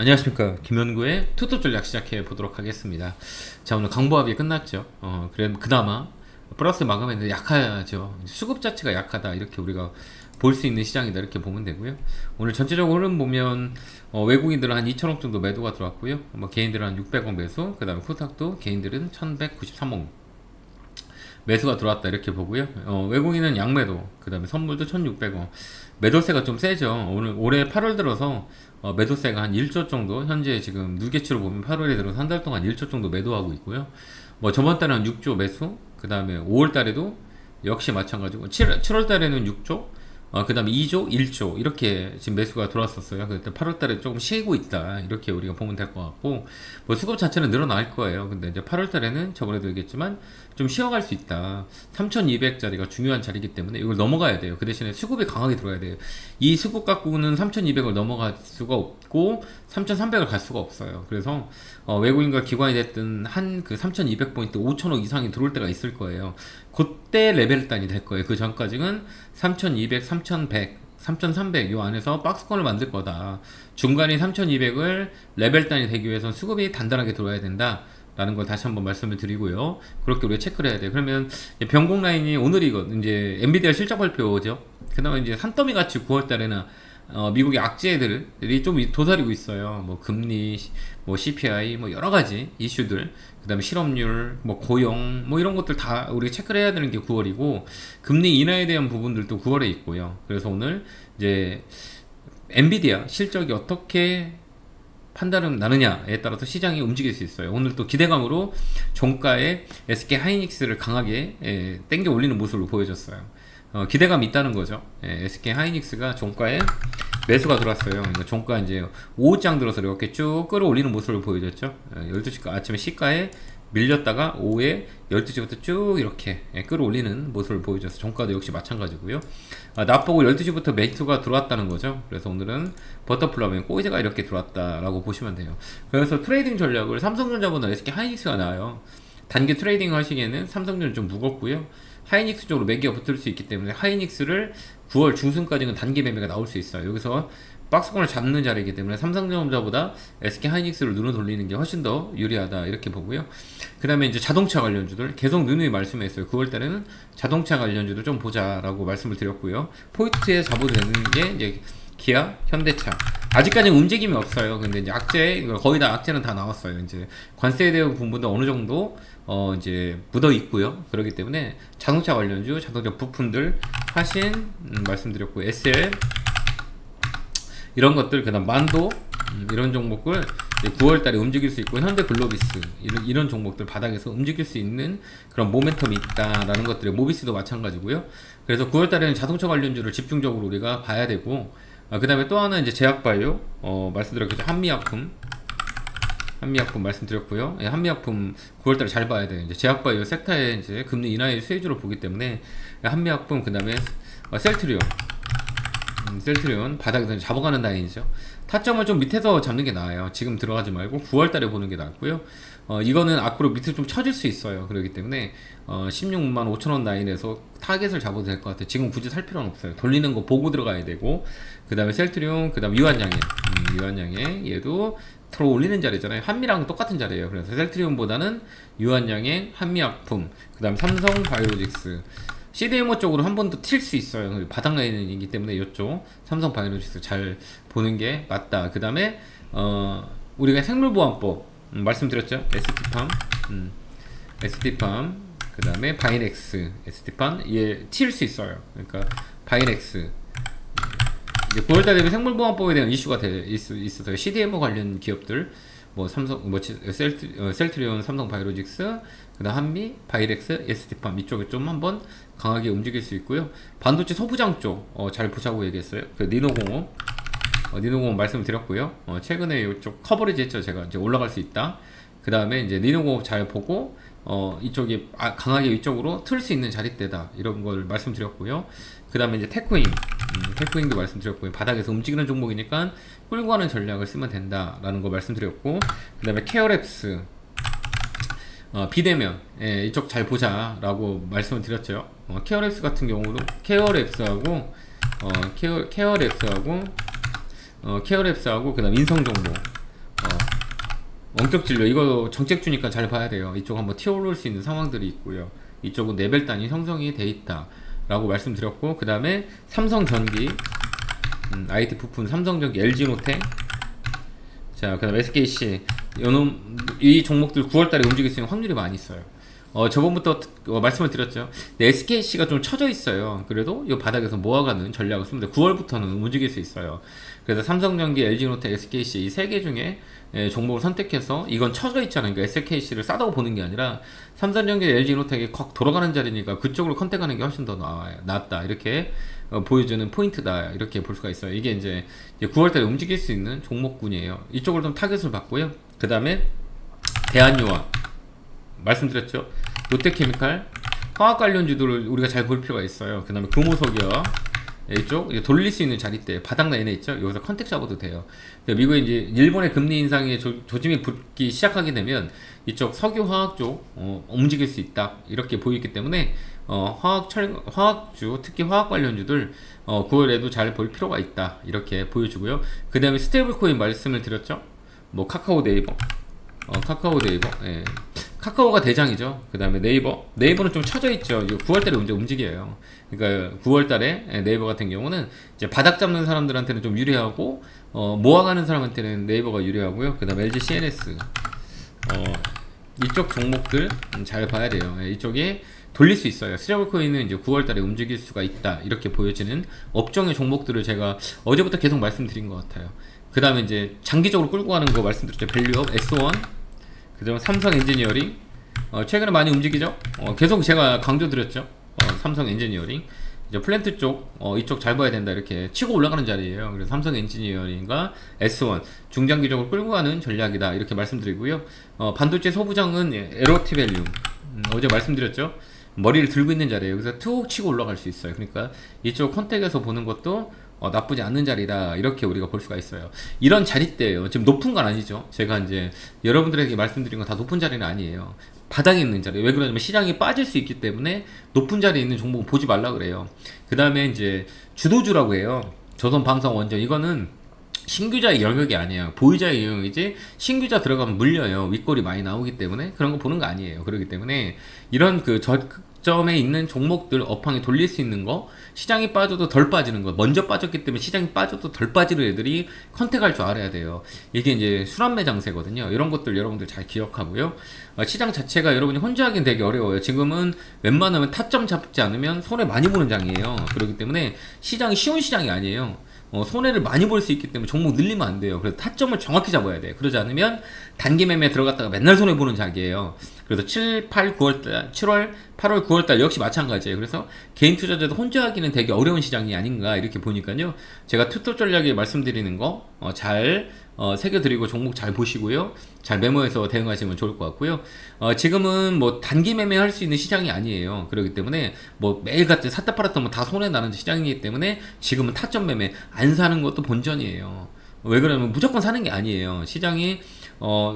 안녕하십니까. 김현구의 투톱 전략 시작해 보도록 하겠습니다. 자, 오늘 강보합이 끝났죠. 그래 그나마 플러스 마감했는데 약하죠. 수급 자체가 약하다, 이렇게 우리가 볼 수 있는 시장이다, 이렇게 보면 되고요. 오늘 전체적으로 흐름 보면 외국인들은 한 2천억 정도 매도가 들어왔고요. 개인들은 한 600억 매수, 그 다음에 코스닥도 개인들은 1193억 매수가 들어왔다, 이렇게 보고요. 외국인은 양매도, 그 다음에 선물도 1600원. 매도세가 좀 세죠. 올해 8월 들어서 매도세가 한 1조 정도, 현재 지금 누계치로 보면 8월에 들어서 한 달 동안 1조 정도 매도하고 있고요. 저번 달에 한 6조 매수, 그 다음에 5월 달에도 역시 마찬가지고, 7월 달에는 6조, 그 다음에 2조, 1조, 이렇게 지금 매수가 들어왔었어요. 그때 8월 달에 조금 쉬고 있다, 이렇게 우리가 보면 될 것 같고, 수급 자체는 늘어날 거예요. 근데 이제 8월 달에는 저번에도 얘기했지만, 좀 쉬어갈 수 있다. 3200짜리가 중요한 자리이기 때문에 이걸 넘어가야 돼요. 그 대신에 수급이 강하게 들어가야 돼요. 이 수급 갖고는 3200을 넘어갈 수가 없고 3300을 갈 수가 없어요. 그래서 외국인과 기관이 됐든 한 그 3200포인트 5000억 이상이 들어올 때가 있을 거예요. 그때 레벨 단이 될 거예요. 그 전까지는 3200, 3100, 3300 요 안에서 박스권을 만들 거다. 중간이 3200을 레벨 단이 되기 위해서는 수급이 단단하게 들어와야 된다 라는 걸 다시 한번 말씀을 드리고요. 그렇게 우리가 체크를 해야 돼요. 그러면 변곡 라인이 오늘이거든. 이제 엔비디아 실적 발표죠. 그나마 이제 산더미 같이 9월 달에는 미국의 악재들이 좀 도사리고 있어요. 금리, CPI, 여러 가지 이슈들, 그 다음에 실업률, 고용, 이런 것들 다 우리가 체크를 해야 되는 게 9월이고, 금리 인하에 대한 부분들도 9월에 있고요. 그래서 오늘 이제 엔비디아 실적이 어떻게 판단은 나느냐에 따라서 시장이 움직일 수 있어요. 오늘 또 기대감으로 종가에 SK 하이닉스를 강하게 땡겨 올리는 모습을 보여줬어요. 기대감이 있다는 거죠. SK 하이닉스가 종가에 매수가 들어왔어요. 그러니까 종가 이제 5장 들어서 이렇게 쭉 끌어올리는 모습을 보여줬죠. 12시 아침에 시가에 밀렸다가 오후에 12시부터 쭉 이렇게 끌어올리는 모습을 보여줘서 종가도 역시 마찬가지고요. 나보고 12시부터 매수가 들어왔다는 거죠. 그래서 오늘은 버터플라이 꼬이즈가 이렇게 들어왔다라고 보시면 돼요. 그래서 트레이딩 전략을 삼성전자보다 SK 하이닉스가 나아요. 단기 트레이딩 하시기에는 삼성전자 좀 무겁고요. 하이닉스 쪽으로 매기가 붙을 수 있기 때문에 하이닉스를 9월 중순까지는 단기 매매가 나올 수 있어요. 여기서 박스권을 잡는 자리이기 때문에 삼성전자보다 SK 하이닉스를 눈을 돌리는 게 훨씬 더 유리하다, 이렇게 보고요. 그 다음에 이제 자동차 관련주들 계속 누누이 말씀했어요. 9월달에는 자동차 관련주들 좀 보자라고 말씀을 드렸고요. 포인트에 잡아도 되는 게 이제 기아, 현대차. 아직까지는 움직임이 없어요. 근데 이제 악재, 거의 다 악재는 다 나왔어요. 이제 관세에 대한 부분도 어느 정도 이제 묻어 있고요. 그렇기 때문에 자동차 관련주, 자동차 부품들 하신 말씀드렸고, SL 이런 것들, 그 다음 만도, 이런 종목을 9월달에 움직일 수 있고, 현대글로비스 이런 종목들 바닥에서 움직일 수 있는 그런 모멘텀이 있다라는 것들이, 모비스도 마찬가지고요. 그래서 9월달에는 자동차 관련주를 집중적으로 우리가 봐야 되고, 그 다음에 또 하나 이제 제약바이오, 말씀드렸겠죠. 한미약품 말씀드렸고요. 한미약품 9월달에 잘 봐야 돼요. 이제 제약바이오 섹터의 이제 금리 인하의 수혜주로 보기 때문에 한미약품, 그 다음에 셀트리온 바닥에서 잡아가는 라인이죠. 타점을 좀 밑에서 잡는 게 나아요. 지금 들어가지 말고 9월달에 보는 게 낫고요. 이거는 앞으로 밑에 좀 쳐질 수 있어요. 그렇기 때문에 16만 5천원 라인에서 타겟을 잡아도 될 것 같아요. 지금 굳이 살 필요는 없어요. 돌리는 거 보고 들어가야 되고, 그 다음에 셀트리온, 그 다음 유한양행 얘도 들어 올리는 자리잖아요. 한미랑 똑같은 자리예요. 그래서 셀트리온보다는 유한양행, 한미약품, 그 다음 삼성바이오로직스, CDMO 쪽으로 한 번 더 튈 수 있어요. 바닥 라인이기 때문에 이쪽 삼성바이오로직스 잘 보는 게 맞다. 그 다음에 우리가 생물보안법 말씀드렸죠. ST팜, 그 다음에 바이넥스, ST팜 얘 튈 수 있어요. 그러니까 바이넥스 이제 9월달 되면 생물보안법에 대한 이슈가 있어서요. CDMO 관련 기업들, 셀트리온, 삼성바이오로직스, 그다음 한미, 바이렉스, ST팜 이쪽에 좀 한번 강하게 움직일 수 있고요. 반도체 소부장 쪽 잘 보자고 얘기했어요. 그 니노공업 말씀을 드렸고요. 최근에 이쪽 커버리지 했죠. 제가 이제 올라갈 수 있다. 그 다음에 이제 니노공업 잘 보고 이쪽이 강하게 이쪽으로 틀 수 있는 자릿대다, 이런 걸 말씀드렸고요. 그 다음에 이제 테크윙도 말씀드렸고요. 바닥에서 움직이는 종목이니까 끌고 가는 전략을 쓰면 된다라는 거 말씀드렸고, 그 다음에 케어랩스, 비대면, 이쪽 잘 보자 라고 말씀을 드렸죠. 케어랩스 같은 경우도 케어랩스하고 그 다음 인성정보, 원격 진료 이거 정책 주니까 잘 봐야 돼요. 이쪽 한번 튀어오를 수 있는 상황들이 있고요. 이쪽은 레벨 단위 형성이 돼 있다 라고 말씀드렸고, 그 다음에 삼성전기, IT 부품, 삼성전기, LG노텍, 자, 그 다음 SKC, 이 종목들 9월달에 움직일 수 있는 확률이 많이 있어요. 저번부터 말씀을 드렸죠. SKC가 좀 처져 있어요. 그래도 이 바닥에서 모아가는 전략을 씁니다. 9월부터는 움직일 수 있어요. 그래서 삼성전기, LG노텍, SKC 이 세 개 중에 종목을 선택해서, 이건 처져 있잖아요. 그러니까 SKC를 싸다고 보는 게 아니라 삼성전기, LG노텍이 컥 돌아가는 자리니까 그쪽으로 컨택하는 게 훨씬 더 낫다. 이렇게 보여주는 포인트다. 이렇게 볼 수가 있어요. 이게 이제 9월달에 움직일 수 있는 종목군이에요. 이쪽을 좀 타겟을 받고요. 그 다음에 대한유화 말씀드렸죠. 롯데케미칼, 화학 관련주들을 우리가 잘 볼 필요가 있어요. 그 다음에 금호석이와 이쪽 돌릴 수 있는 자리대 바닥 라인에 있죠. 여기서 컨택 잡아도 돼요. 미국의 이제 일본의 금리 인상에 조짐이 붙기 시작하게 되면 이쪽 석유 화학 쪽 움직일 수 있다 이렇게 보이기 때문에 화학주, 특히 화학 관련주들 9월에도 잘 볼 필요가 있다 이렇게 보여주고요. 그 다음에 스테이블 코인 말씀을 드렸죠. 뭐 카카오 네이버, 예. 카카오가 대장이죠. 그 다음에 네이버는 좀 처져 있죠. 9월달에 움직여요. 그러니까 9월달에 네이버 같은 경우는 이제 바닥 잡는 사람들한테는 좀 유리하고, 모아가는 사람한테는 네이버가 유리하고요. 그 다음에 LG CNS, 이쪽 종목들 잘 봐야 돼요. 이쪽에 돌릴 수 있어요. 스테이블 코인은 이제 9월달에 움직일 수가 있다 이렇게 보여지는 업종의 종목들을 제가 어제부터 계속 말씀드린 것 같아요. 그 다음에 이제 장기적으로 끌고 가는 거 말씀드렸죠. 밸류업, S1, 그 다음에 삼성 엔지니어링, 최근에 많이 움직이죠. 계속 제가 강조드렸죠. 삼성 엔지니어링, 이제 플랜트 쪽, 이쪽 잘 봐야 된다 이렇게 치고 올라가는 자리예요. 그래서 삼성 엔지니어링과 S1 중장기적으로 끌고 가는 전략이다 이렇게 말씀드리고요. 반도체 소부장은 에로티밸륨, 어제 말씀드렸죠. 머리를 들고 있는 자리예요. 그래서 툭 치고 올라갈 수 있어요. 그러니까 이쪽 컨택에서 보는 것도 나쁘지 않는 자리다 이렇게 우리가 볼 수가 있어요. 이런 자리대예요. 지금 높은 건 아니죠. 제가 이제 여러분들에게 말씀드린 건 다 높은 자리는 아니에요. 바닥에 있는 자리. 왜 그러냐면 시장이 빠질 수 있기 때문에 높은 자리에 있는 종목은 보지 말라 그래요. 그 다음에 이제 주도주라고 해요. 조선방송원전, 이거는 신규자의 영역이 아니에요. 보유자의 영역이지 신규자 들어가면 물려요. 윗골이 많이 나오기 때문에 그런 거 보는 거 아니에요. 그렇기 때문에 이런 그 저점에 있는 종목들 업황이 돌릴 수 있는 거, 시장이 빠져도 덜 빠지는 거, 먼저 빠졌기 때문에 시장이 빠져도 덜 빠지는 애들이 컨택할 줄 알아야 돼요. 이게 이제 순환매 장세거든요. 이런 것들 여러분들 잘 기억하고요. 시장 자체가 여러분이 혼자 하긴 되게 어려워요. 지금은 웬만하면 타점 잡지 않으면 손해 많이 보는 장이에요. 그렇기 때문에 시장이 쉬운 시장이 아니에요. 손해를 많이 볼 수 있기 때문에 종목 늘리면 안 돼요. 그래서 타점을 정확히 잡아야 돼요. 그러지 않으면 단기 매매에 들어갔다가 맨날 손해 보는 작이에요. 그래서 7, 8, 9월달, 7월, 8월, 9월달 역시 마찬가지예요. 그래서 개인 투자자도 혼자 하기는 되게 어려운 시장이 아닌가 이렇게 보니까요. 제가 투톱 전략에 말씀드리는 거 잘 새겨드리고 종목 잘 보시고요. 잘 메모해서 대응하시면 좋을 것 같고요. 지금은 뭐 단기 매매할 수 있는 시장이 아니에요. 그렇기 때문에 뭐 매일같이 샀다 팔았다 하면 다 손해나는 시장이기 때문에 지금은 타점 매매 안 사는 것도 본전이에요. 왜 그러냐면 무조건 사는 게 아니에요. 시장이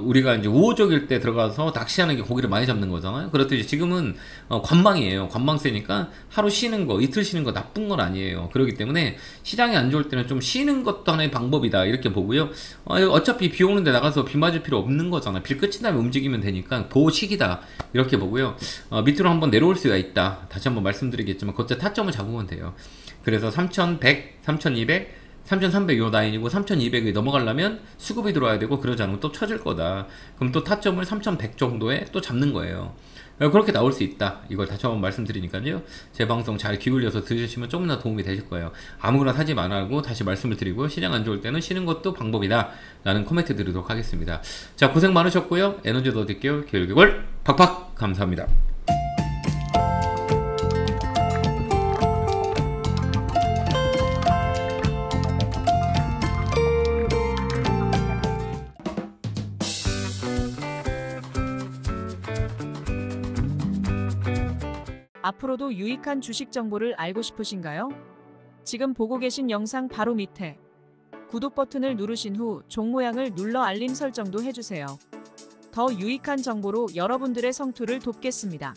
우리가 이제 우호적일 때 들어가서 낚시하는 게 고기를 많이 잡는 거잖아요. 그렇듯이 지금은 관망이에요. 관망세니까 하루 쉬는 거, 이틀 쉬는 거 나쁜 건 아니에요. 그렇기 때문에 시장이 안 좋을 때는 좀 쉬는 것도 하나의 방법이다 이렇게 보고요. 어차피 비 오는데 나가서 비 맞을 필요 없는 거잖아. 비 끝이 나면 움직이면 되니까 보호식이다 이렇게 보고요. 밑으로 한번 내려올 수가 있다. 다시 한번 말씀드리겠지만 그때 타점을 잡으면 돼요. 그래서 3100, 3200, 3300 요 라인이고 3200이 넘어가려면 수급이 들어와야 되고, 그러지 않으면 또 쳐질 거다. 그럼 또 타점을 3100 정도에 또 잡는 거예요. 그렇게 나올 수 있다. 이걸 다시 한번 말씀드리니까요. 제 방송 잘 기울여서 들으시면 조금이나 도움이 되실 거예요. 아무거나 사지 말라고 다시 말씀을 드리고, 시장 안 좋을 때는 쉬는 것도 방법이다 라는 코멘트 드리도록 하겠습니다. 자, 고생 많으셨고요. 에너지 더 드릴게요. 교육을 팍팍. 감사합니다. 앞으로도 유익한 주식 정보를 알고 싶으신가요? 지금 보고 계신 영상 바로 밑에 구독 버튼을 누르신 후 종 모양을 눌러 알림 설정도 해주세요. 더 유익한 정보로 여러분들의 성투를 돕겠습니다.